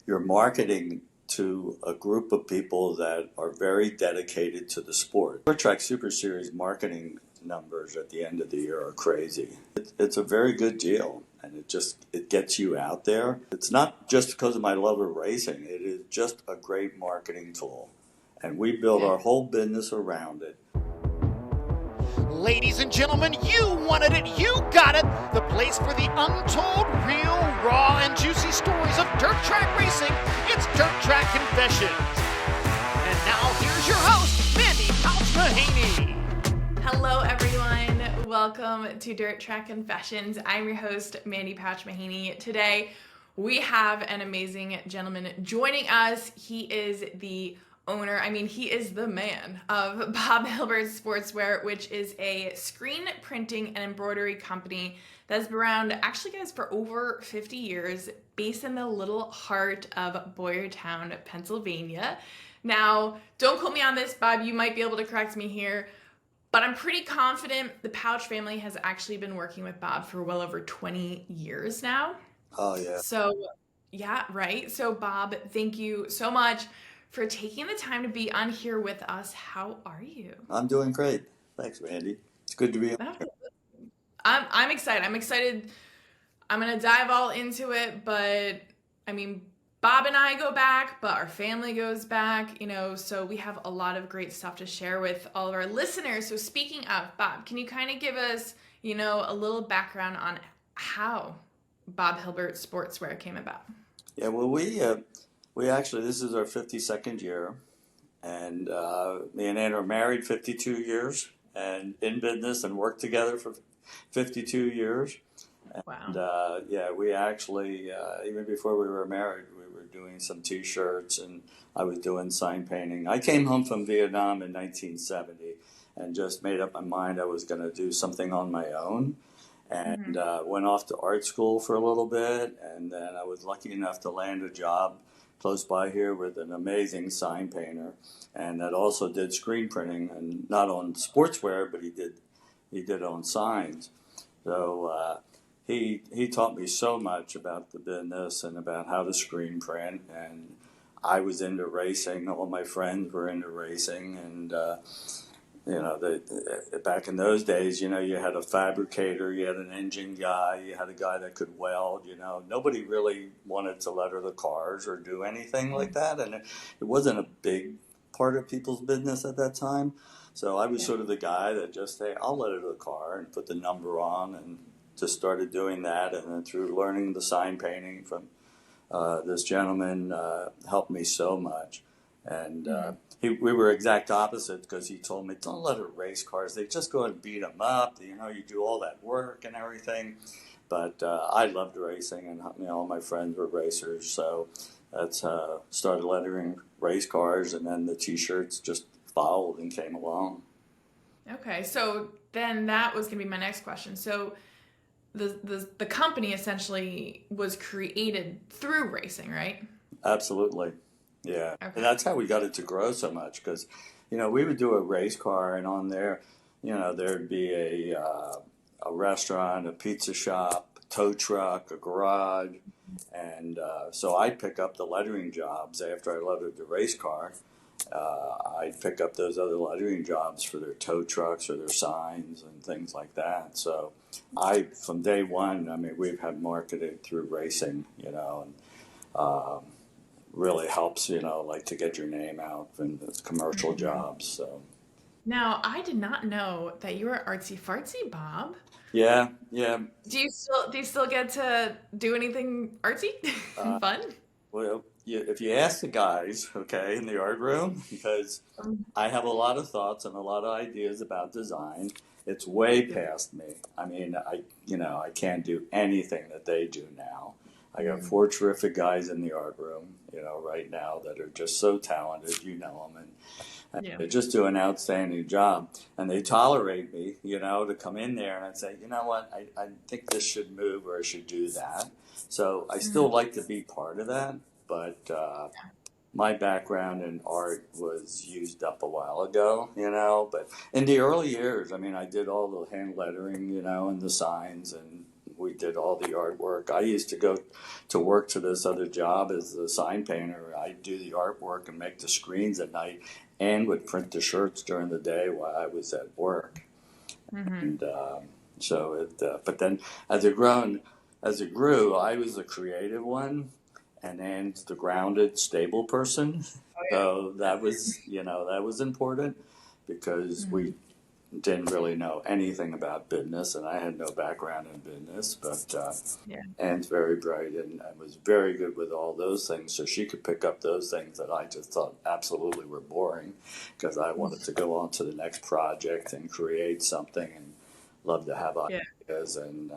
you're marketing to a group of people that are very dedicated to the sport. Short track Super Series marketing numbers at the end of the year are crazy. It's a very good deal, and it gets you out there. It's not just because of my love of racing. It is just a great marketing tool, and we build our whole business around it. Ladies and gentlemen, you wanted it, you got it. The place for the untold, real, raw, and juicy stories of dirt track racing. It's Dirt Track Confessions. And now here's your host, Mandee Pauch Mahaney. Hello, everyone. Welcome to Dirt Track Confessions. I'm your host, Mandee Pauch Mahaney. Today, we have an amazing gentleman joining us. He is the owner, he is the man of Bob Hilbert Sportswear, which is a screen printing and embroidery company that's been around, actually, guys, for over 50 years, based in the little heart of Boyertown, Pennsylvania. Now, don't quote me on this, Bob, you might be able to correct me here, but I'm pretty confident the Pauch family has actually been working with Bob for well over 20 years now. Oh, yeah. So, yeah, right. So, Bob, thank you so much for taking the time to be on here with us. How are you? I'm doing great. Thanks, Mandee. It's good to be on here. I'm excited. I'm going to dive all into it, but Bob and I go back, but our family goes back, so we have a lot of great stuff to share with all of our listeners. So speaking of, Bob, can you kind of give us, a little background on how Bob Hilbert Sportswear came about? Yeah, well, we actually, this is our 52nd year, and me and Ann are married 52 years and in business and worked together for 52 years. Wow. And we actually, even before we were married, we were doing some T-shirts, and I was doing sign painting. I came home from Vietnam in 1970 and just made up my mind I was going to do something on my own. And went off to art school for a little bit, and then I was lucky enough to land a job close by here with an amazing sign painter, and that also did screen printing, and not on sportswear, but he did on signs. So he taught me so much about the business and about how to screen print, and I was into racing. All my friends were into racing, and back in those days, you had a fabricator, you had an engine guy, you had a guy that could weld, Nobody really wanted to leather the cars or do anything like that, and it wasn't a big part of people's business at that time. So I was sort of the guy that just, hey, I'll leather the car and put the number on, and just started doing that. And then through learning the sign painting from this gentleman helped me so much. And we were exact opposite, because he told me, don't let her race cars. They just go and beat them up. You do all that work and everything. But I loved racing, and all my friends were racers. So that's started lettering race cars, and then the T-shirts just followed and came along. Okay, so then that was going to be my next question. So the company essentially was created through racing, right? Absolutely. Yeah, okay. And that's how we got it to grow so much, because, we would do a race car, and on there, there'd be a restaurant, a pizza shop, a tow truck, a garage, and so I'd pick up the lettering jobs after I lettered the race car. I'd pick up those other lettering jobs for their tow trucks or their signs and things like that. So from day one, we've had marketed through racing, and really helps, to get your name out in the commercial jobs. So now, I did not know that you were artsy fartsy, Bob. Yeah. Do you still get to do anything artsy and fun? Well, if you ask the guys, okay, in the art room, because I have a lot of thoughts and a lot of ideas about design, it's way past me. I can't do anything that they do now. I got 4 terrific guys in the art room, right now, that are just so talented, them, and they just do an outstanding job. And they tolerate me, to come in there and I'd say, you know what, I think this should move, or I should do that. So I still like to be part of that, but my background in art was used up a while ago, but in the early years, I did all the hand lettering, and the signs, and we did all the artwork. I used to go to work to this other job as a sign painter. I'd do the artwork and make the screens at night and would print the shirts during the day while I was at work. And but then as it grew, I was the creative one, and then the grounded, stable person. So that was important because we didn't really know anything about business, and I had no background in business. But Anne's very bright and was very good with all those things, so she could pick up those things that I just thought absolutely were boring, because I wanted to go on to the next project and create something and love to have ideas. And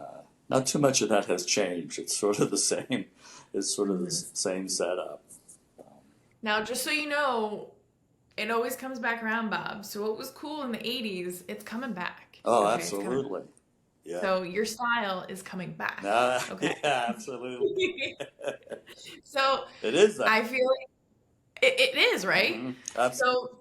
not too much of that has changed. It's sort of the same. It's sort of the same setup. Now, just so you know, it always comes back around, Bob. So what was cool in the 80s, it's coming back. Oh, Okay, absolutely. Yeah. So your style is coming back. Okay. Yeah, absolutely. So it is that. I feel like it is, right? Mm-hmm. So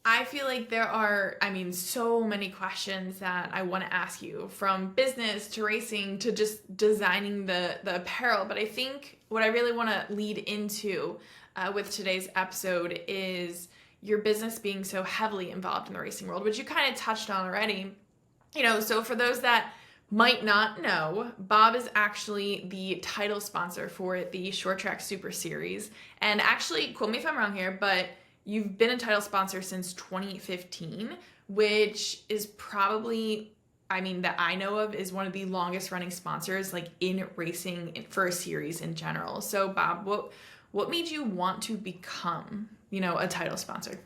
I feel like there are, so many questions that I want to ask you, from business to racing to just designing the apparel. But I think what I really want to lead into with today's episode is your business being so heavily involved in the racing world, which you kind of touched on already. So for those that might not know, Bob is actually the title sponsor for the Short Track Super Series. And actually, quote me if I'm wrong here, but you've been a title sponsor since 2015, which is probably, that I know of, is one of the longest running sponsors like in racing for a series in general. So Bob, what made you want to become, a title sponsor?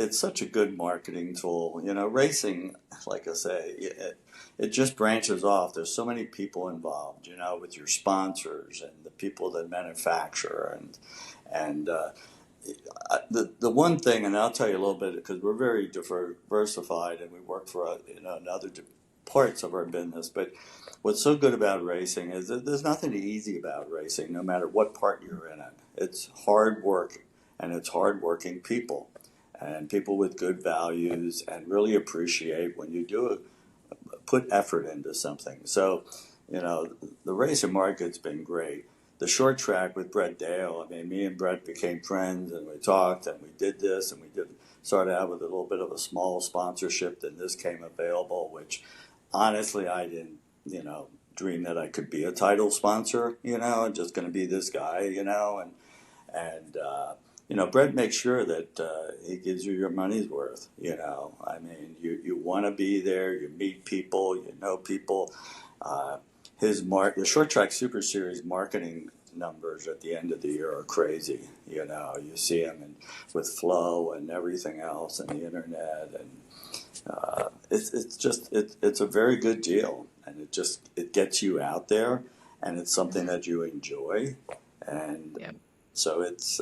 It's such a good marketing tool. Racing, like I say, it just branches off. There's so many people involved, with your sponsors and the people that manufacture and the one thing, and I'll tell you a little bit, because we're very diversified and we work for in other parts of our business. But what's so good about racing is that there's nothing easy about racing, no matter what part you're in it. It's hard work, and it's hard-working people, and people with good values, and really appreciate when you put effort into something. So, the racing market's been great. The short track with Brett Dale, me and Brett became friends, and we talked, and we did this, and started out with a little bit of a small sponsorship. Then this came available, which honestly I didn't, dream that I could be a title sponsor, and just going to be this guy, and Brett makes sure that he gives you your money's worth. You want to be there. You meet people. You know people. The Short Track Super Series marketing numbers at the end of the year are crazy. You see them with Flow and everything else, and the internet, and it's a very good deal, and it gets you out there, and it's something that you enjoy, and so it's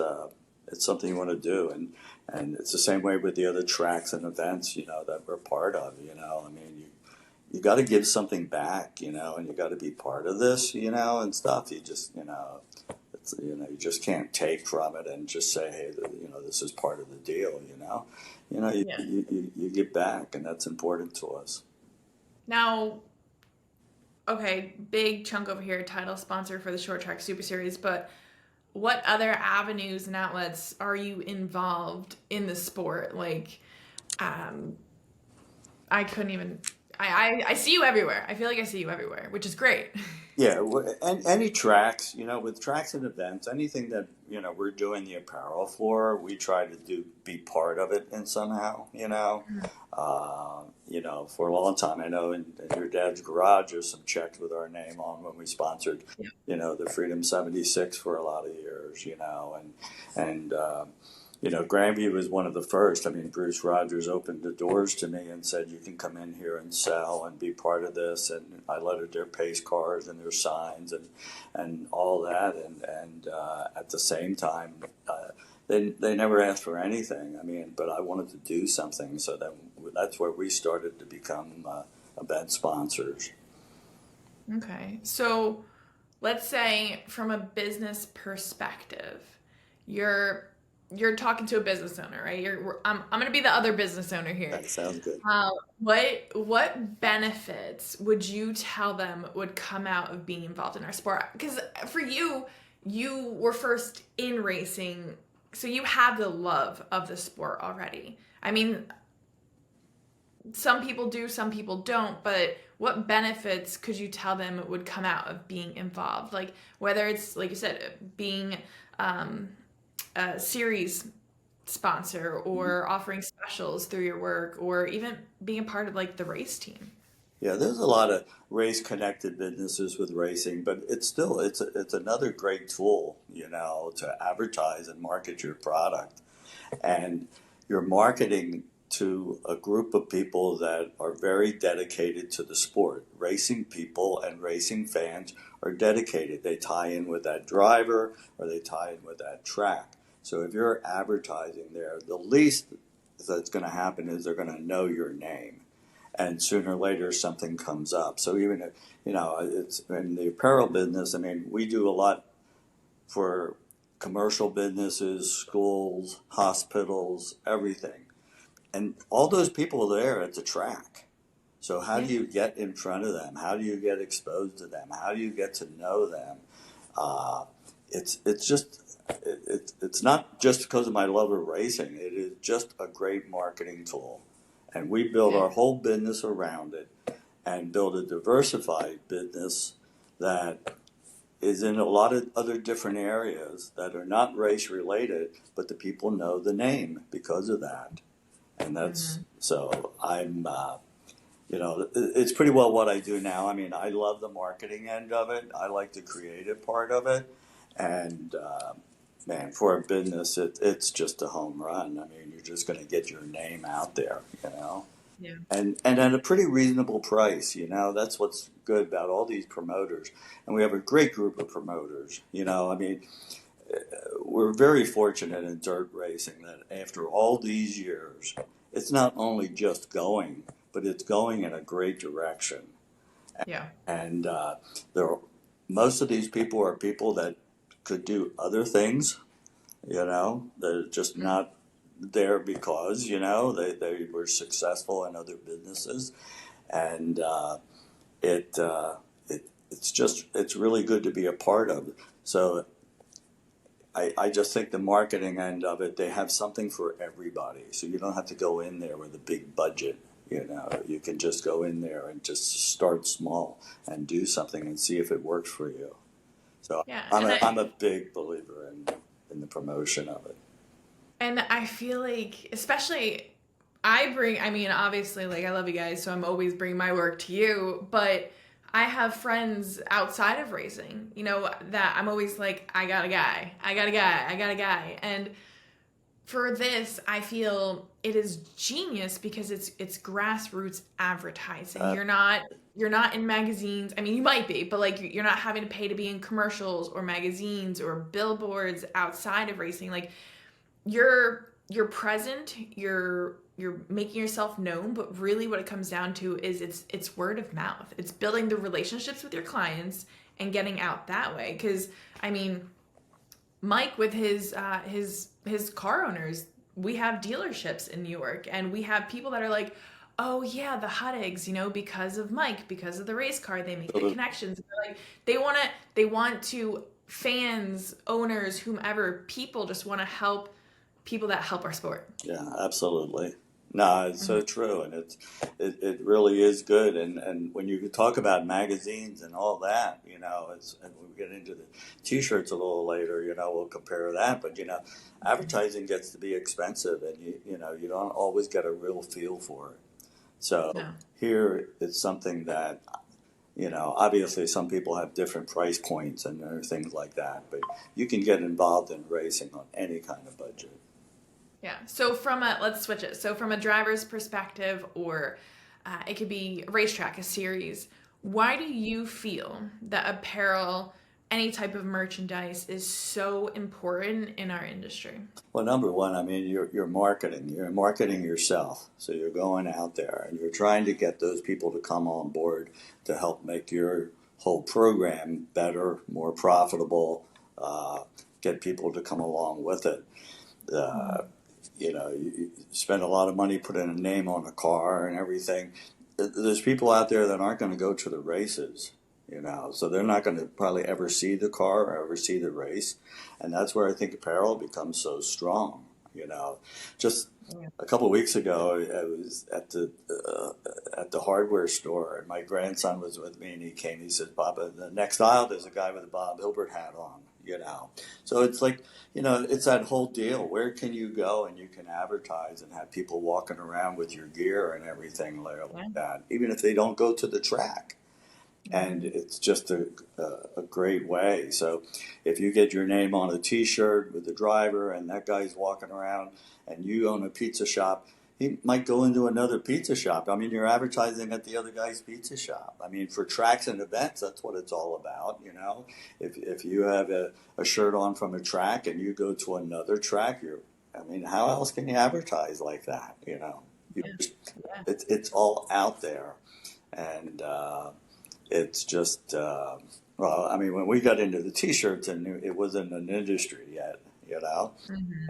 something you want to do, and it's the same way with the other tracks and events, that we're part of. You got to give something back, and you got to be part of this, and stuff. You just, you just can't take from it and just say, hey, this is part of the deal, You give back, and that's important to us. Now, okay, big chunk over here, title sponsor for the Short Track Super Series, but what other avenues and outlets are you involved in the sport? Like, I couldn't even... I see you everywhere. I feel like I see you everywhere, which is great. Yeah, and any tracks, with tracks and events, anything that, we're doing the apparel for, we try to be part of it in somehow, for a long time. I know in your dad's garage, there's some checks with our name on when we sponsored, the Freedom 76 for a lot of years, and Grandview was one of the first. Bruce Rogers opened the doors to me and said, you can come in here and sell and be part of this. And I lettered their pace cars and their signs and all that. And at the same time, they never asked for anything. But I wanted to do something. So that's where we started to become event sponsors. Okay. So let's say from a business perspective, you're you're talking to a business owner, right? I'm going to be the other business owner here. That sounds good. What benefits would you tell them would come out of being involved in our sport? Because for you, you were first in racing, so you have the love of the sport already. I mean, some people do, some people don't, but what benefits could you tell them would come out of being involved? Like whether it's, like you said, being a series sponsor or offering specials through your work, or even being a part of like the race team. Yeah, there's a lot of race connected businesses with racing, but it's another great tool, to advertise and market your product. And you're marketing to a group of people that are very dedicated to the sport. Racing people and racing fans are dedicated. They tie in with that driver or they tie in with that track. So if you're advertising there, the least that's going to happen is they're going to know your name. And sooner or later something comes up. So even if, it's in the apparel business, I mean, we do a lot for commercial businesses, schools, hospitals, everything. And all those people are there at the track. So how do you get in front of them? How do you get exposed to them? How do you get to know them? It's not just because of my love of racing. It is just a great marketing tool. And we build our whole business around it and build a diversified business that is in a lot of other different areas that are not race related, but the people know the name because of that. And that's, so I'm, it's pretty well what I do now. I mean, I love the marketing end of it. I like the creative part of it. And, man, for a business, it's just a home run. I mean, you're just going to get your name out there, Yeah. And at a pretty reasonable price, that's what's good about all these promoters. And we have a great group of promoters, I mean, we're very fortunate in dirt racing that after all these years, it's not only just going, but it's going in a great direction. Yeah. And most of these people are people that could do other things, they're just not there because, they were successful in other businesses. And it's really good to be a part of. So I just think the marketing end of it, they have something for everybody. So you don't have to go in there with a big budget. You can just go in there and just start small and do something and see if it works for you. So I'm a big believer in the promotion of it. And I feel like, especially, obviously, like, I love you guys, so I'm always bringing my work to you, but I have friends outside of racing, that I'm always like, I got a guy. And for this, I feel it is genius because it's grassroots advertising. You're not in magazines. I mean, you might be, but like you're not having to pay to be in commercials or magazines or billboards outside of racing. Like you're present, you're making yourself known, but really what it comes down to is it's word of mouth. It's building the relationships with your clients and getting out that way. Because I mean, Mike with his car owners, we have dealerships in New York, and we have people that are like, oh yeah, the Huddigs, because of Mike, because of the race car, they make the connections. They're like they want to fans, owners, whomever, people just want to help people that help our sport. Yeah, absolutely. No, it's so true, and it really is good. And when you talk about magazines and all that, and we'll get into the T-shirts a little later. We'll compare that. But advertising gets to be expensive, and you don't always get a real feel for it. So here it's something that obviously some people have different price points and things like that, but you can get involved in racing on any kind of budget. Yeah. So let's switch it. So from a driver's perspective, or it could be a racetrack, a series, why do you feel that apparel, any type of merchandise, is so important in our industry? Well, number one, I mean, you're marketing. You're marketing yourself. So you're going out there and you're trying to get those people to come on board to help make your whole program better, more profitable, get people to come along with it. You spend a lot of money putting a name on a car and everything. There's people out there that aren't going to go to the races, so they're not going to probably ever see the car or ever see the race. And that's where I think apparel becomes so strong. Just a couple of weeks ago, I was at the hardware store, and my grandson was with me, and he came. He said, "Bob, in the next aisle, there's a guy with a Bob Hilbert hat on." So it's like, it's that whole deal. Where can you go and you can advertise and have people walking around with your gear and everything like that, even if they don't go to the track. And it's just a great way. So if you get your name on a T-shirt with the driver and that guy's walking around and you own a pizza shop, he might go into another pizza shop. I mean, you're advertising at the other guy's pizza shop. I mean, for tracks and events, that's what it's all about, If you have a shirt on from a track and you go to another track, how else can you advertise like that, It's all out there. And it's just, when we got into the T-shirts, and it wasn't an industry yet,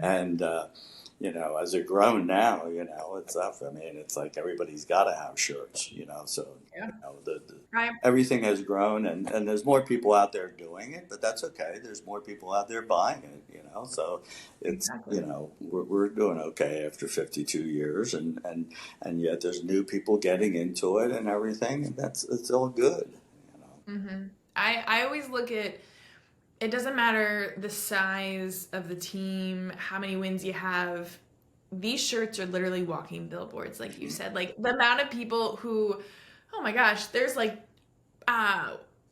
And, as it grown now, it's up. It's like everybody's got to have shirts, So, everything has grown, and there's more people out there doing it, but that's okay. There's more people out there buying it, So it's, we're doing okay after 52 years, and yet there's new people getting into it and everything, and it's all good, I always look at, it doesn't matter the size of the team, how many wins you have. These shirts are literally walking billboards, like you said. Like the amount of people who, oh my gosh, there's like,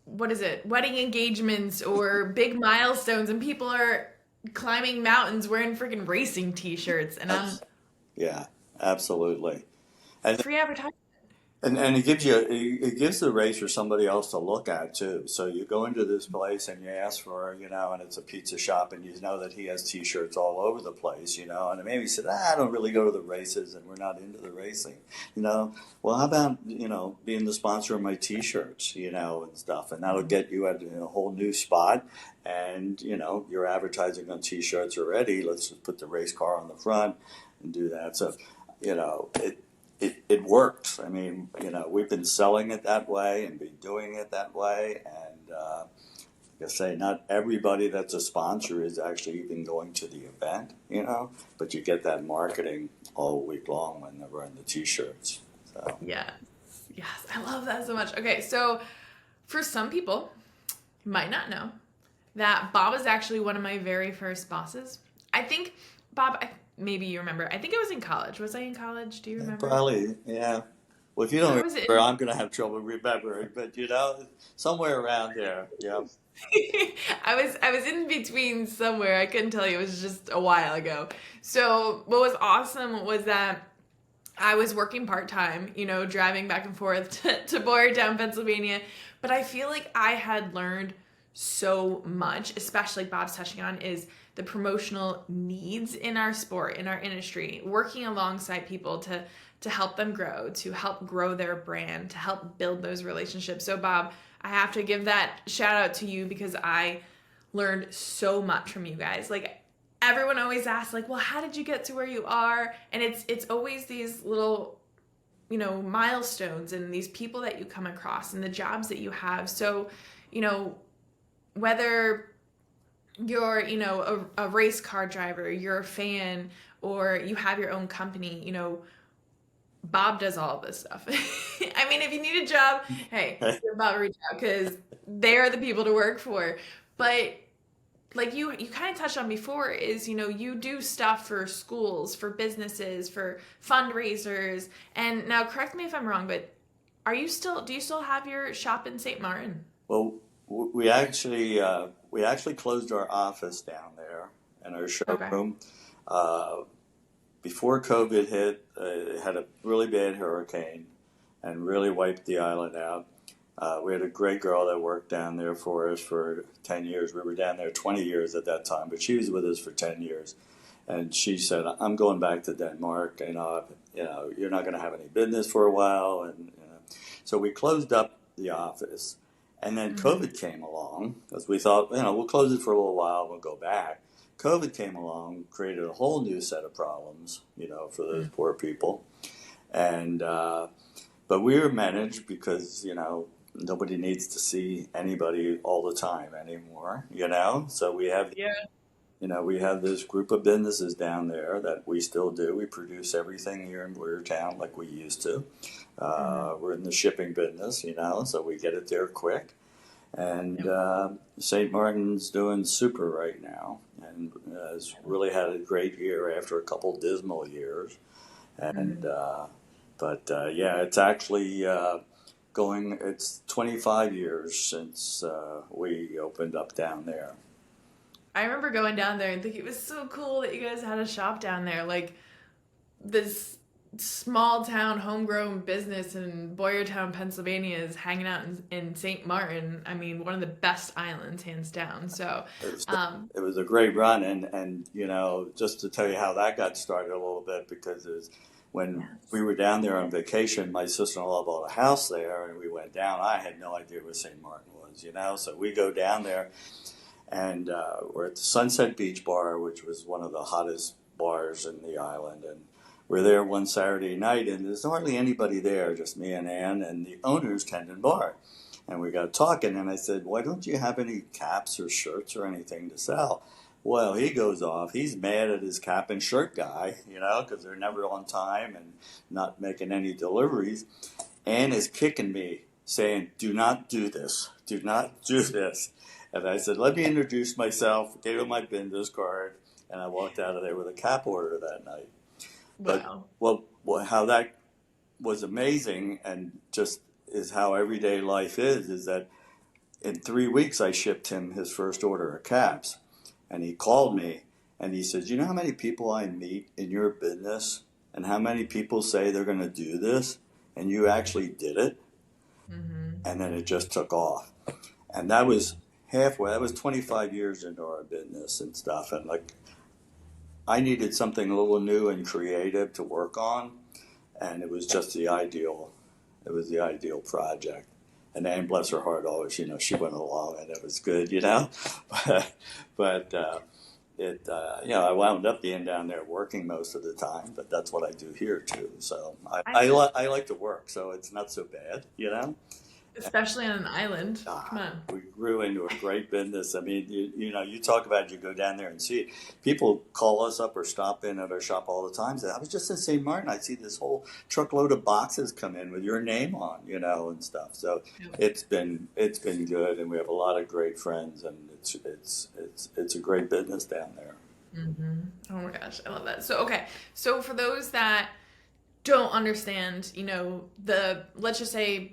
wedding engagements or big milestones, and people are climbing mountains wearing freaking racing T-shirts, and yeah, absolutely. And free advertising. And it gives the racer somebody else to look at too. So you go into this place and you ask for, and it's a pizza shop, and you know that he has T-shirts all over the place, and maybe he said, I don't really go to the races and we're not into the racing, Well, how about, being the sponsor of my T-shirts, and stuff, and that'll get you at a whole new spot, and, you're advertising on T-shirts already. Let's just put the race car on the front and do that. So, it works. We've been selling it that way and been doing it that way. And like I say, not everybody that's a sponsor is actually even going to the event, but you get that marketing all week long when they're wearing the T-shirts. So. Yes, I love that so much. Okay, so for some people, you might not know that Bob was actually one of my very first bosses. I think, Bob, maybe you remember. I think it was in college. Was I in college? Do you remember? Probably, yeah. Well, if you don't remember, I'm going to have trouble remembering. But somewhere around there, yeah. I was in between somewhere. I couldn't tell you. It was just a while ago. So what was awesome was that I was working part-time, driving back and forth to Boyertown, Pennsylvania. But I feel like I had learned so much, especially Bob's touching on, is the promotional needs in our sport, in our industry, working alongside people to help them grow, to help grow their brand, to help build those relationships. So Bob, I have to give that shout out to you because I learned so much from you guys. Like everyone always asks, like, well, how did you get to where you are? And it's always these little, milestones and these people that you come across and the jobs that you have. So, whether you're, a race car driver, you're a fan, or you have your own company, Bob does all of this stuff. If you need a job, hey, give Bob a reach out because they're the people to work for. But like you kind of touched on before is, you do stuff for schools, for businesses, for fundraisers. And now correct me if I'm wrong, but do you still have your shop in St. Martin? Well, we actually closed our office down there in our showroom. Okay. Before COVID hit, it had a really bad hurricane and really wiped the island out. We had a great girl that worked down there for us for 10 years. We were down there 20 years at that time, but she was with us for 10 years. And she said, I'm going back to Denmark. You're not going to have any business for a while. And so we closed up the office. And then COVID came along because we thought, we'll close it for a little while, we'll go back. COVID came along, created a whole new set of problems, for those poor people. And, but we were managed because, nobody needs to see anybody all the time anymore, So we have, we have this group of businesses down there that we still do. We produce everything here in Boyertown like we used to. We're in the shipping business, so we get it there quick. And St. Martin's doing super right now and has really had a great year after a couple dismal years. And it's actually it's 25 years since we opened up down there. I remember going down there and thinking it was so cool that you guys had a shop down there. Like this small town homegrown business in Boyertown, Pennsylvania is hanging out in St. Martin. I mean, one of the best islands, hands down. So it was a great run. And just to tell you how that got started a little bit, because when we were down there on vacation, my sister-in-law bought a house there and we went down. I had no idea where St. Martin was, so we go down there. And we're at the Sunset Beach Bar, which was one of the hottest bars in the island. And we're there one Saturday night, and there's hardly anybody there, just me and Ann and the owner's tending bar. And we got talking, and I said, why don't you have any caps or shirts or anything to sell? Well, he goes off. He's mad at his cap and shirt guy, because they're never on time and not making any deliveries. Ann is kicking me, saying, do not do this. Do not do this. And I said, let me introduce myself, gave him my business card, and I walked out of there with a cap order that night. Wow. But how that was amazing and just is how everyday life is that in 3 weeks I shipped him his first order of caps. And he called me and he says, you know how many people I meet in your business and how many people say they're going to do this and you actually did it? Mm-hmm. And then it just took off. And that was halfway. That was 25 years into our business and stuff. And I needed something a little new and creative to work on. And it was just the ideal project. And Anne, bless her heart, always, she went along and it was good, but I wound up being down there working most of the time, but that's what I do here too. So I like to work, so it's not so bad, Especially on an island. Come on. We grew into a great business. I mean, you talk about you go down there and see it. People call us up or stop in at our shop all the time. Say, I was just in St. Martin. I see this whole truckload of boxes come in with your name on, and stuff. So it's been good, and we have a lot of great friends, and it's a great business down there. Mm-hmm. Oh my gosh, I love that. So for those that don't understand, let's just say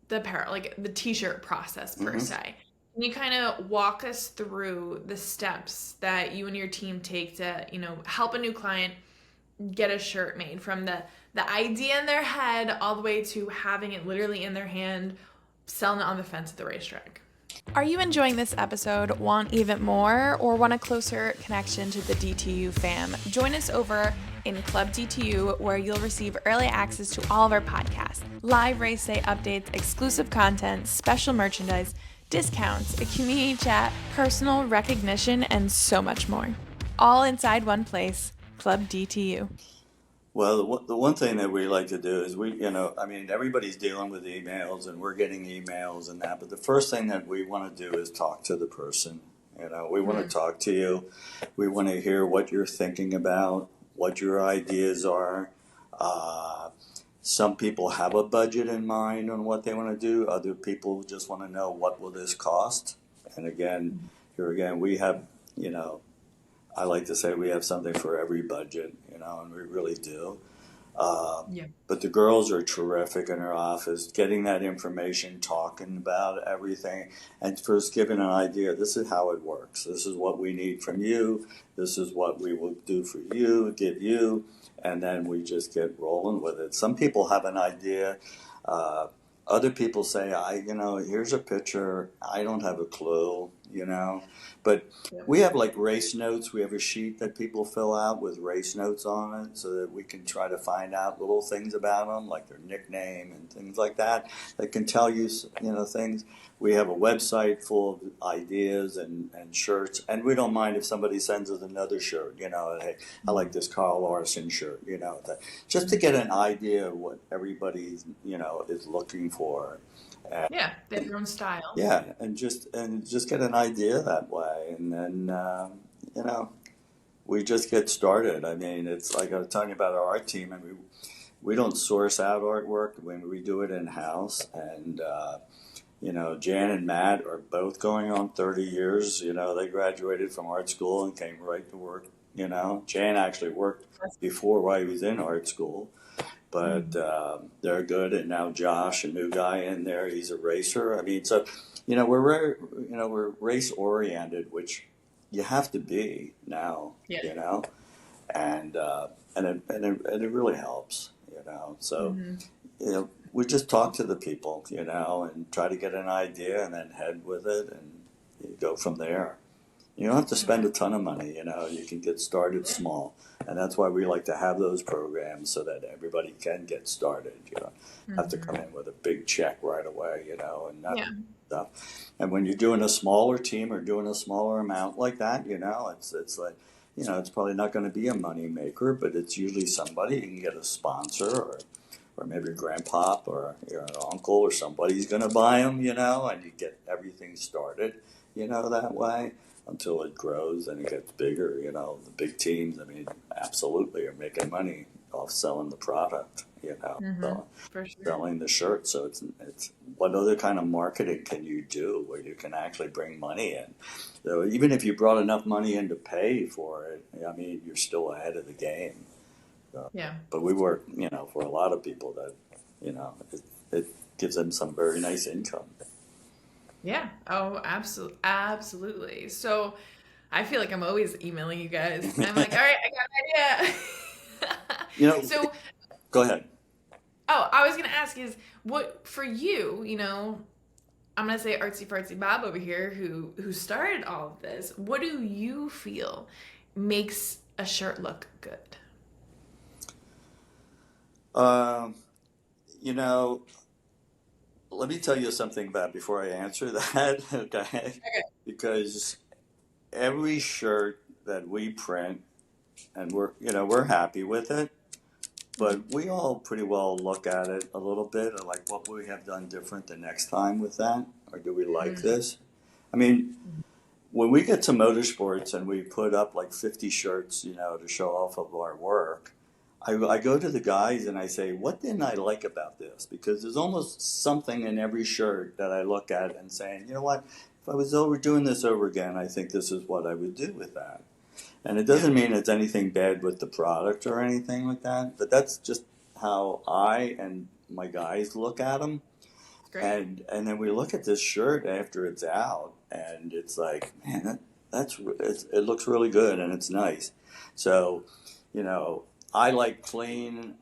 the apparel, like the t-shirt process per se. Can you kind of walk us through the steps that you and your team take to, help a new client get a shirt made from the idea in their head all the way to having it literally in their hand, selling it on the fence at the racetrack? Are you enjoying this episode, want even more, or want a closer connection to the DTU fam? Join us over in Club DTU, where you'll receive early access to all of our podcasts, live race day updates, exclusive content, special merchandise, discounts, a community chat, personal recognition, and so much more. All inside one place, Club DTU. Well, the one thing that we like to do is everybody's dealing with emails and we're getting emails and that, but the first thing that we want to do is talk to the person. We want to talk to you. We want to hear what you're thinking about, what your ideas are. Some people have a budget in mind on what they want to do. Other people just want to know, what will this cost? And here again, we have, I like to say we have something for every budget, and we really do. But the girls are terrific in our office, getting that information, talking about everything, and first giving an idea. This is how it works. This is what we need from you. This is what we will do for you, give you, and then we just get rolling with it. Some people have an idea. Other people say, here's a picture. I don't have a clue. you know. But Yep. we have like race notes. We have a sheet that people fill out with race notes on it so that we can try to find out little things about them, like their nickname and things like that, that can tell you, things. We have a website full of ideas and shirts, and we don't mind if somebody sends us another shirt, hey, I like this Carl Larson shirt, just to get an idea of what everybody, is looking for. Yeah, they have their own style. Yeah, and just get an idea that way, and then we just get started. I mean, it's like I was talking about our art team, and we don't source out artwork when we do it in house, and Jan and Matt are both going on 30 years. They graduated from art school and came right to work. Jan actually worked before while he was in art school. But they're good, and now Josh, a new guy in there, he's a racer. I mean, so we're race oriented, which you have to be now. Yeah. And it really helps. So we just talk to the people, and try to get an idea, and then head with it, and you go from there. You don't have to spend a ton of money, you can get started small. And that's why we like to have those programs so that everybody can get started. You don't have to come in with a big check right away, and that stuff. And when you're doing a smaller team or doing a smaller amount like that, it's like, it's probably not going to be a money maker, but it's usually somebody. You can get a sponsor or maybe a grandpa or an uncle or somebody's going to buy them, and you get everything started, that way. Until it grows and it gets bigger, the big teams, I mean, absolutely are making money off selling the product, so For sure. selling the shirt. So it's what other kind of marketing can you do where you can actually bring money in? So even if you brought enough money in to pay for it, I mean, you're still ahead of the game. So, Yeah. But we work, for a lot of people that, it gives them some very nice income. Yeah. Oh, absolutely. So I feel like I'm always emailing you guys. I'm like, all right, I got an idea. So, Go ahead. I was gonna ask is what for you, I'm gonna say artsy fartsy Bob over here who started all of this. What do you feel makes a shirt look good? Let me tell you something about before I answer that, okay? Because every shirt that we print, and we're happy with it, but we all pretty well look at it a little bit, or like what we have done different the next time with that, or do we like this? I mean, when we get to motorsports and we put up like 50 shirts, to show off of our work, I go to the guys and I say, what didn't I like about this? Because there's almost something in every shirt that I look at and saying, you know what, if I was doing this over again, I think this is what I would do with that. And it doesn't mean it's anything bad with the product or anything like that, but that's just how I and my guys look at them. Great. And then we look at this shirt after it's out, and it's like, man, it looks really good and it's nice. So, I like clean.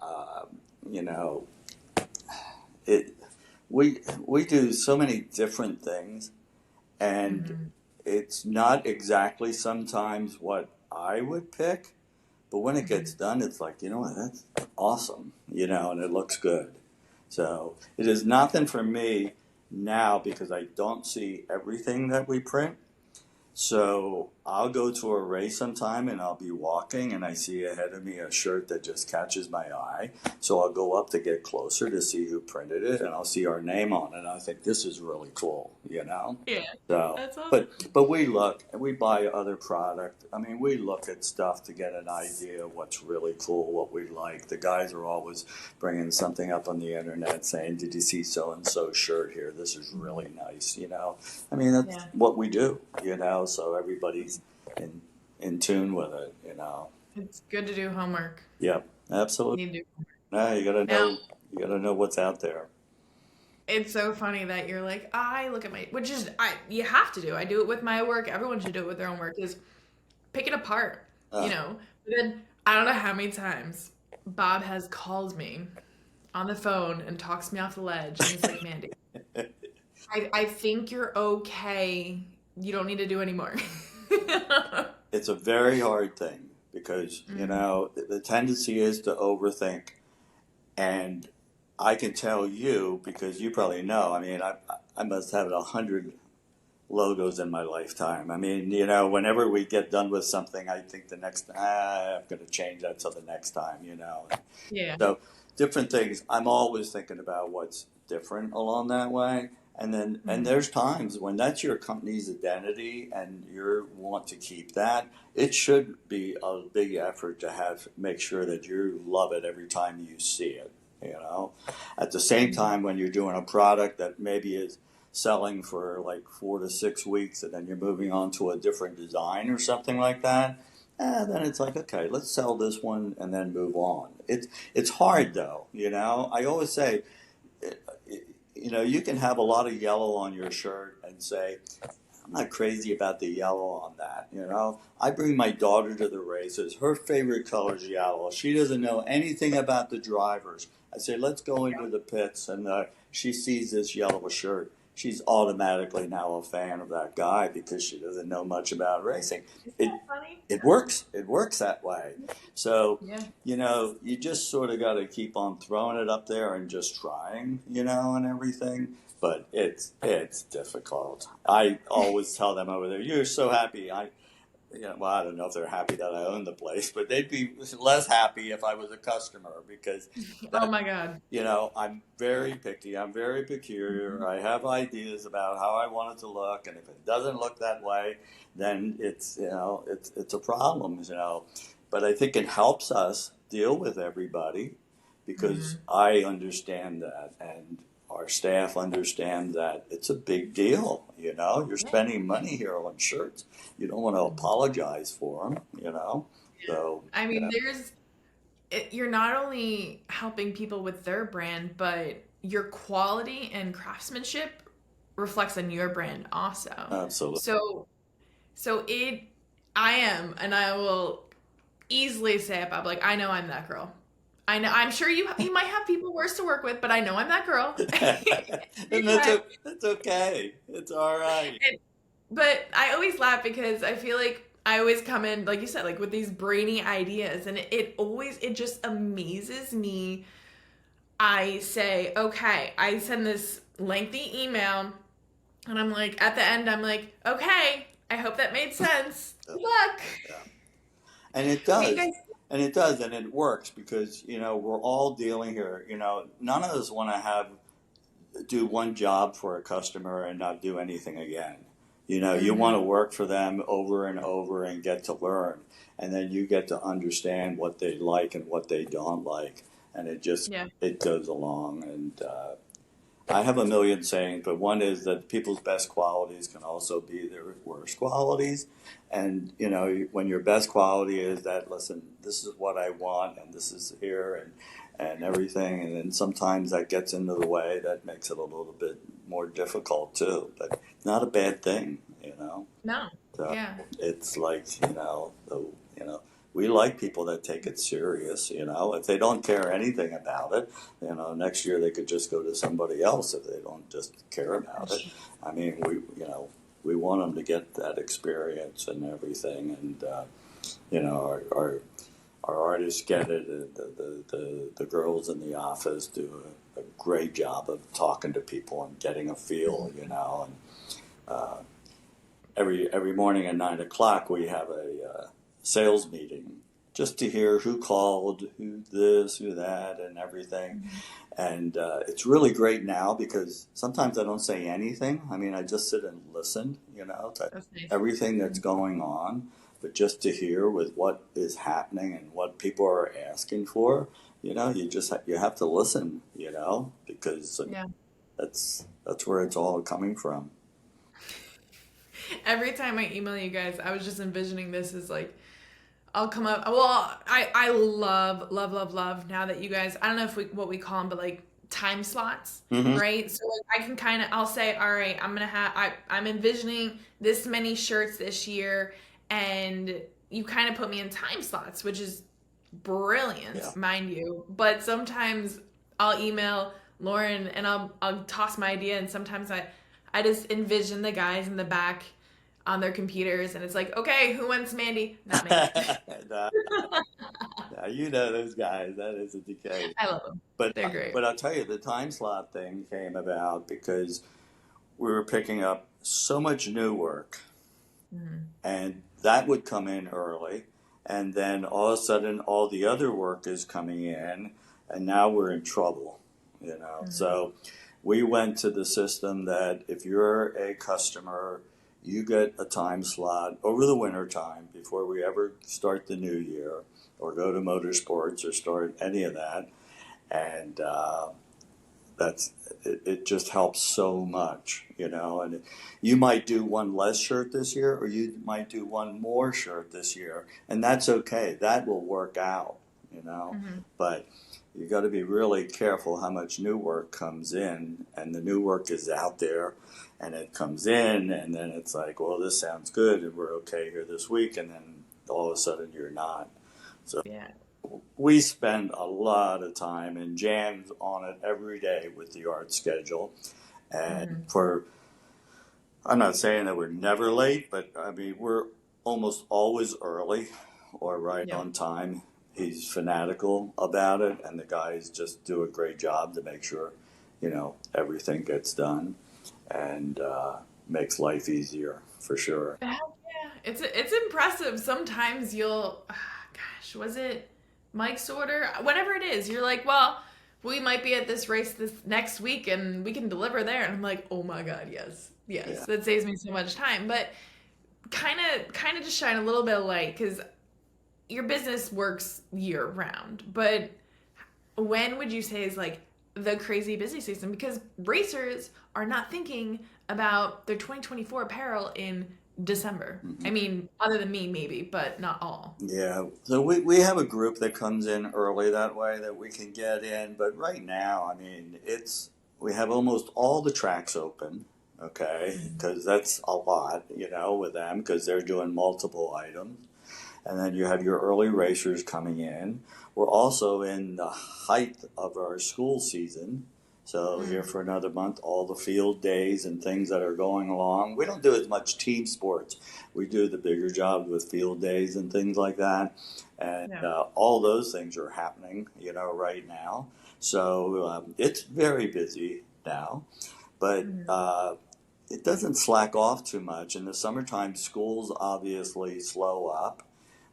We do so many different things, and it's not exactly sometimes what I would pick, but when it gets done, it's like, what, that's awesome, and it looks good. So it is nothing for me now because I don't see everything that we print. So I'll go to a race sometime and I'll be walking and I see ahead of me a shirt that just catches my eye. So I'll go up to get closer to see who printed it, and I'll see our name on it. And I think this is really cool, Yeah. So, That's awesome. but we buy other product. I mean, we look at stuff to get an idea of what's really cool, what we like. The guys are always bringing something up on the internet saying, did you see so-and-so shirt here? This is really nice, I mean, that's what we do, so everybody's in tune with it, It's good to do homework. Yep, absolutely. You need to do homework. No, you gotta know what's out there. It's so funny that you're like, I look at you have to do. I do it with my work. Everyone should do it with their own work, is pick it apart, But then I don't know how many times Bob has called me on the phone and talks me off the ledge. And he's like, Mandee, I think you're okay you don't need to do anymore. It's a very hard thing because, you know, the tendency is to overthink. And I can tell you, because you probably know, I mean, I must have 100 logos in my lifetime. I mean, you know, whenever we get done with something, I think the next, I'm going to change that till the next time, you know. Yeah. So different things. I'm always thinking about what's different along that way. And then, and there's times when that's your company's identity and you want to keep that. It should be a big effort to make sure that you love it every time you see it, you know. At the same time, when you're doing a product that maybe is selling for like 4 to 6 weeks and then you're moving on to a different design or something like that, then it's like, okay, let's sell this one and then move on. It's hard though, you know. I always say, you know, you can have a lot of yellow on your shirt and say, I'm not crazy about the yellow on that, you know. I bring my daughter to the races. Her favorite color is yellow. She doesn't know anything about the drivers. I say, let's go into the pits, and she sees this yellow shirt. She's automatically now a fan of that guy because she doesn't know much about racing. It works. It works that way. So, you know, you just sort of got to keep on throwing it up there and just trying, you know, and everything. But it's difficult. I always tell them over there, you're so happy. Well, I don't know if they're happy that I own the place, but they'd be less happy if I was a customer because, oh my God, you know, I'm very picky. I'm very peculiar. I have ideas about how I want it to look, and if it doesn't look that way, then it's, you know, it's a problem, you know. But I think it helps us deal with everybody because I understand that, and our staff understand that it's a big deal, you know. You're spending money here on shirts. You don't want to apologize for them, you know. So I mean, you're not only helping people with their brand, but your quality and craftsmanship reflects on your brand also. Absolutely. So I am, and I will easily say it, Bob, like, I know I'm that girl. I know. I'm sure you might have people worse to work with, but I know I'm that girl. And that's okay. It's all right. But I always laugh because I feel like I always come in, like you said, like with these brainy ideas, and it just amazes me. I say, okay, I send this lengthy email, and I'm like, at the end, I'm like, okay, I hope that made sense. Good luck. Yeah. And it does. And it does, and it works because, you know, we're all dealing here. You know, none of us want to do one job for a customer and not do anything again. You know, you want to work for them over and over and get to learn. And then you get to understand what they like and what they don't like. And it just, it goes along. And I have a million sayings, but one is that people's best qualities can also be their worst qualities. And, you know, when your best quality is that, listen, this is what I want and this is here and everything. And then sometimes that gets into the way that makes it a little bit more difficult too. But not a bad thing, you know. No. So it's like, you know, we like people that take it serious, you know. If they don't care anything about it, you know, next year they could just go to somebody else if they don't just care about it. I mean, we want them to get that experience and everything, and you know, our artists get it. The girls in the office do a great job of talking to people and getting a feel, you know. And every morning at 9 o'clock we have a sales meeting just to hear who called, who this, who that, and everything. And it's really great now because sometimes I don't say anything. I mean, I just sit and listen, you know, to everything that's going on. But just to hear with what is happening and what people are asking for, you know, you have to listen, you know, because that's where it's all coming from. Every time I email you guys, I was just envisioning this as like, I'll come up. Well, I love now that you guys, I don't know what we call them, but like time slots, right? So like I can I'll say, all right, I'm envisioning this many shirts this year, and you kind of put me in time slots, which is brilliant, mind you. But sometimes I'll email Lauren and I'll toss my idea, and sometimes I just envision the guys in the back on their computers, and it's like, okay, who wants Mandee? Not Mandee. Nah, nah, you know those guys. That isn't the case. I love them. But They're great. but I'll tell you, the time slot thing came about because we were picking up so much new work, and that would come in early, and then all of a sudden all the other work is coming in, and now we're in trouble, you know. So we went to the system that if you're a customer, you get a time slot over the winter time before we ever start the new year or go to motorsports or start any of that. And it just helps so much, you know. And you might do one less shirt this year, or you might do one more shirt this year, and that's okay. That will work out, you know. But you got to be really careful how much new work comes in, and the new work is out there, and it comes in, and then it's like, well, this sounds good, and we're okay here this week, and then all of a sudden you're not. So Yeah. we spend a lot of time and jams on it every day with the art schedule. And I'm not saying that we're never late, but I mean, we're almost always early or right on time. He's fanatical about it, and the guys just do a great job to make sure, you know, everything gets done, and makes life easier for sure. Yeah, it's impressive. Sometimes you'll, gosh, was it Mike's order? Whatever it is, you're like, well, we might be at this race this next week, and we can deliver there. And I'm like, oh my God, yes. Yeah. That saves me so much time. But kind of just shine a little bit of light, because your business works year round. But when would you say is like the crazy busy season? Because racers are not thinking about their 2024 apparel in December. I mean, other than me, maybe, but not all. Yeah, so we have a group that comes in early that way that we can get in, but right now, I mean, we have almost all the tracks open, okay, because that's a lot, you know, with them, because they're doing multiple items, and then you have your early racers coming in. We're also in the height of our school season. So here for another month, all the field days and things that are going along. We don't do as much team sports. We do the bigger job with field days and things like that. And all those things are happening, you know, right now. So it's very busy now. But it doesn't slack off too much. In the summertime, schools obviously slow up.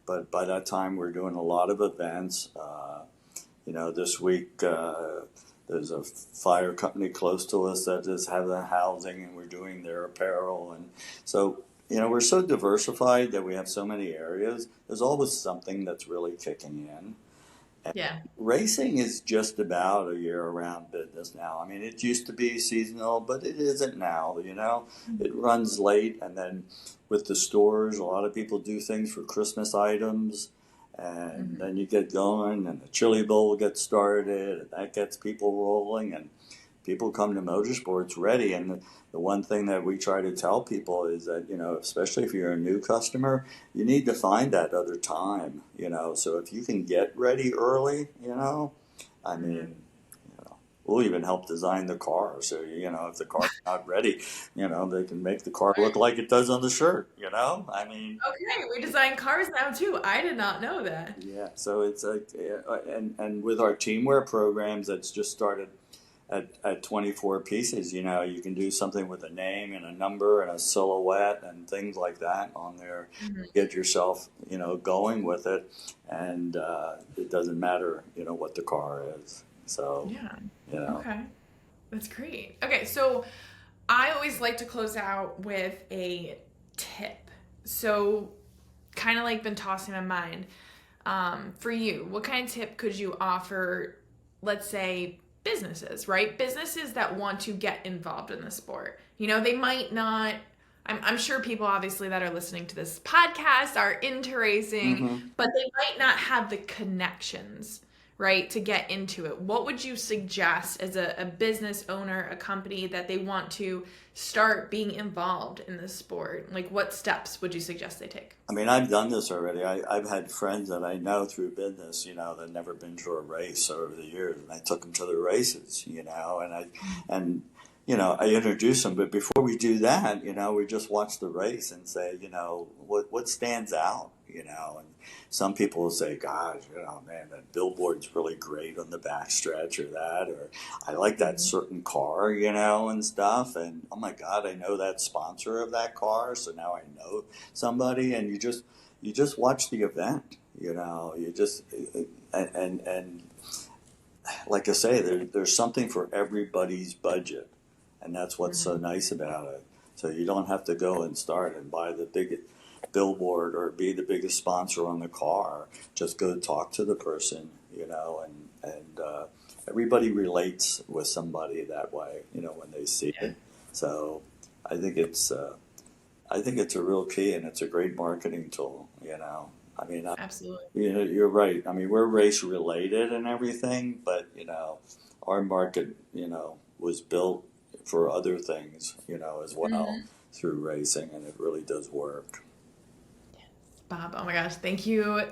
But by that time, we're doing a lot of events. You know, this week... there's a fire company close to us that just have the housing, and we're doing their apparel. And so, you know, we're so diversified that we have so many areas. There's always something that's really kicking in. And racing is just about a year-round business now. I mean, it used to be seasonal, but it isn't now, you know. It runs late, and then with the stores, a lot of people do things for Christmas items. And then you get going, and the Chili Bowl gets started, and that gets people rolling, and people come to motorsports ready. And the one thing that we try to tell people is that, you know, especially if you're a new customer, you need to find that other time, you know. So if you can get ready early, you know, I mean, we'll even help design the car. So, you know, if the car's not ready, you know, they can make the car look like it does on the shirt, you know? I mean... Okay, we design cars now, too. I did not know that. Yeah, so it's like... And with our teamwear programs that's just started at 24 pieces, you know, you can do something with a name and a number and a silhouette and things like that on there. Get yourself, you know, going with it. And it doesn't matter, you know, what the car is. So, you know. Okay. That's great. Okay, so I always like to close out with a tip. So, kind of like been tossing my mind. For you, what kind of tip could you offer, let's say, businesses, right? Businesses that want to get involved in the sport. You know, they might not... I'm sure people, obviously, that are listening to this podcast are into racing, but they might not have the connections, right, to get into it. What would you suggest as a business owner, a company that they want to start being involved in this sport? Like, what steps would you suggest they take? I mean, I've done this already. I've had friends that I know through business, you know, that never been to a race over the years, and I took them to the races, you know, and I introduce them, but before we do that, we just watch the race and say, what stands out, and some people will say, gosh, man, that billboard's really great on the backstretch or that, or I like that certain car, and stuff. And oh my God, I know that sponsor of that car. So now I know somebody, and you just watch the event, you just, and like I say, there's something for everybody's budget. And that's what's so nice about it. So you don't have to go and start and buy the big billboard or be the biggest sponsor on the car. Just go talk to the person, and everybody relates with somebody that way, when they see it. So I think it's a real key, and it's a great marketing tool, I mean, Absolutely. You're right. I mean, we're race related and everything, but our market, was built for other things, as well through racing, and it really does work. Bob, oh my gosh, thank you.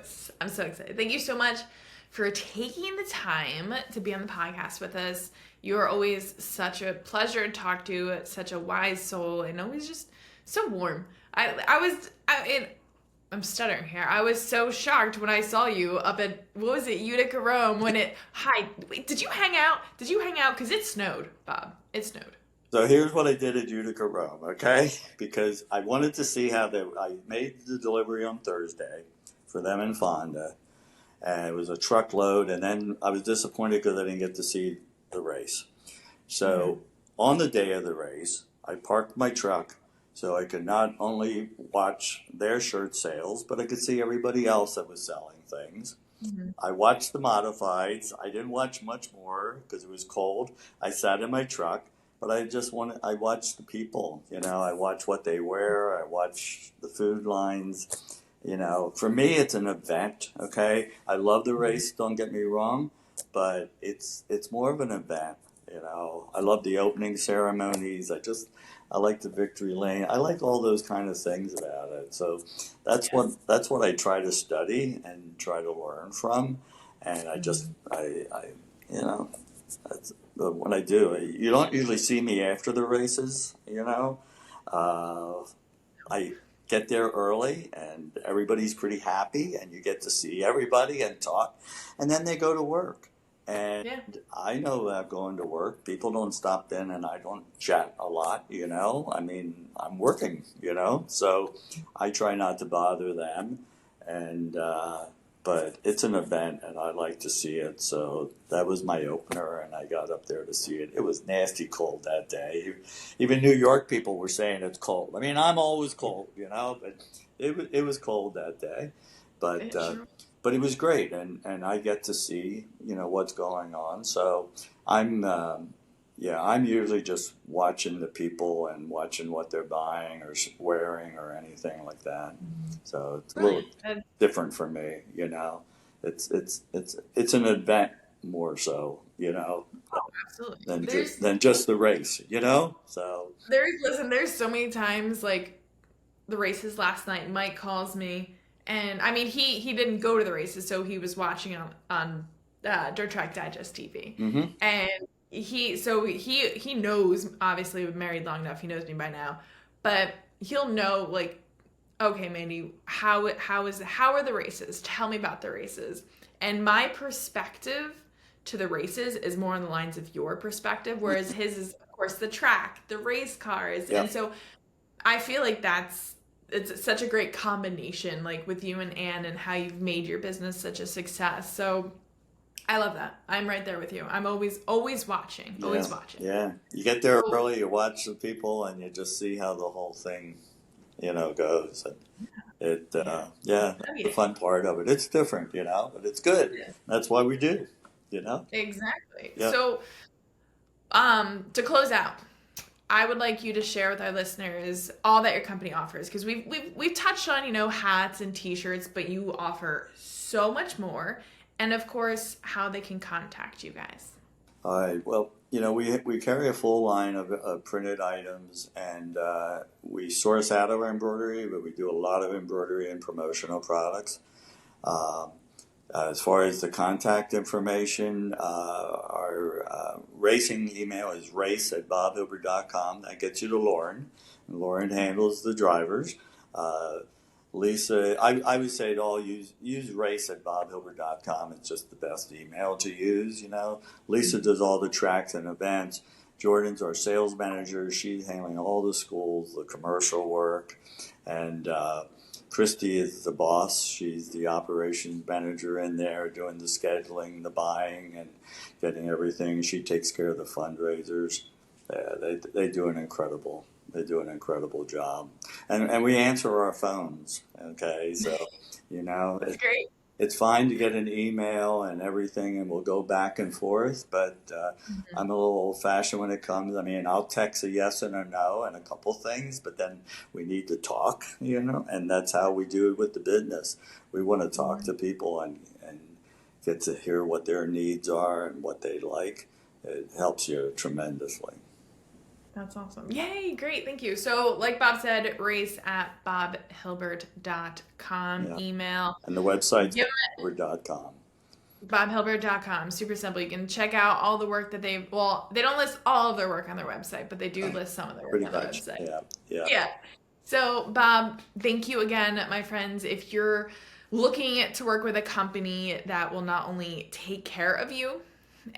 I'm so excited. Thank you so much for taking the time to be on the podcast with us. You are always such a pleasure to talk to, such a wise soul, and always just so warm. I'm stuttering here. I was so shocked when I saw you up at, what was it, Utica, Rome, wait, did you hang out? Because it snowed, Bob. It snowed. So here's what I did at Utica, Rome, okay? Because I wanted to see I made the delivery on Thursday for them in Fonda, and it was a truckload, and then I was disappointed because I didn't get to see the race. So on the day of the race, I parked my truck so I could not only watch their shirt sales, but I could see everybody else that was selling things. I watched the modifieds. I didn't watch much more because it was cold. I sat in my truck, but I watched the people, I watch what they wear. I watch the food lines. For me, it's an event. Okay. I love the race. Don't get me wrong, but it's more of an event. I love the opening ceremonies. I like the victory lane. I like all those kind of things about it. So that's what I try to study and try to learn from. And that's what I do. You don't usually see me after the races, I get there early and everybody's pretty happy and you get to see everybody and talk, and then they go to work. And I know that going to work, people don't stop in and I don't chat a lot, I mean, I'm working, so I try not to bother them. And, but it's an event and I like to see it. So that was my opener and I got up there to see it. It was nasty cold that day. Even New York people were saying it's cold. I mean, I'm always cold, but it was cold that day. But it was great, and I get to see, what's going on. So I'm usually just watching the people and watching what they're buying or wearing or anything like that. So it's a little different for me, It's an event more so, Absolutely. than just the race, So there's so many times, like the races last night, Mike calls me. And I mean, he didn't go to the races, so he was watching on Dirt Track Digest TV. And he knows, obviously, we've married long enough, he knows me by now, but he'll know, like, okay, Mandee, how are the races? Tell me about the races. And my perspective to the races is more on the lines of your perspective, whereas his is, of course, the track, the race cars. And so I feel like it's such a great combination, like with you and Ann, and how you've made your business such a success. So I love that. I'm right there with you. I'm always watching, watching. Yeah. You get there early, you watch the people, and you just see how the whole thing, goes. And that's the fun part of it. It's different, but it's good. Yeah. That's why we do, Exactly. Yeah. So, to close out, I would like you to share with our listeners all that your company offers, because we've touched on, hats and t-shirts, but you offer so much more, and of course how they can contact you guys. All right. Well, we carry a full line of printed items, and we source out of our embroidery, but we do a lot of embroidery and promotional products. As far as the contact information, our racing email is race@bobhilbert.com. That gets you to Lauren. And Lauren handles the drivers. Lisa, I would say to all use race@bobhilbert.com. It's just the best email to use. Lisa does all the tracks and events. Jordan's our sales manager. She's handling all the schools, the commercial work, and Christy is the boss. She's the operations manager in there, doing the scheduling, the buying, and getting everything. She takes care of the fundraisers. They do an incredible job, and we answer our phones. Okay, so That's great. It's fine to get an email and everything, and we'll go back and forth, but I'm a little old-fashioned when it comes. I mean, I'll text a yes and a no and a couple things, but then we need to talk, and that's how we do it with the business. We want to talk to people and get to hear what their needs are and what they like. It helps you tremendously. That's awesome. Yay, great, thank you. So like Bob said, race@bobhilbert.com, email. And the website's bobhilbert.com. bobhilbert.com, super simple. You can check out all the work that they don't list all of their work on their website, but they do list some of their work on their website. Yeah. So Bob, thank you again, my friends. If you're looking to work with a company that will not only take care of you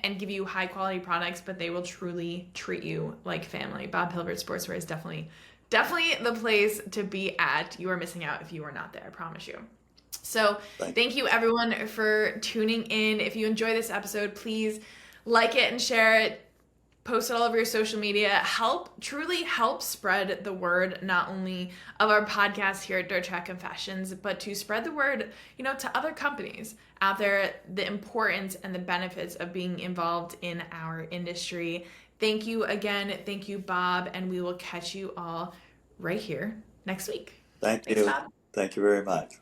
and give you high quality products, but they will truly treat you like family, Bob Hilbert Sportswear is definitely the place to be at. You are missing out if you are not there, I promise you. So thank you everyone for tuning in. If you enjoy this episode, please like it and share it. Post it all over your social media. Truly help spread the word, not only of our podcast here at Dirt Track Confessions, but to spread the word, to other companies out there, the importance and the benefits of being involved in our industry. Thank you again. Thank you, Bob, and we will catch you all right here next week. Thanks, Bob. Thank you very much.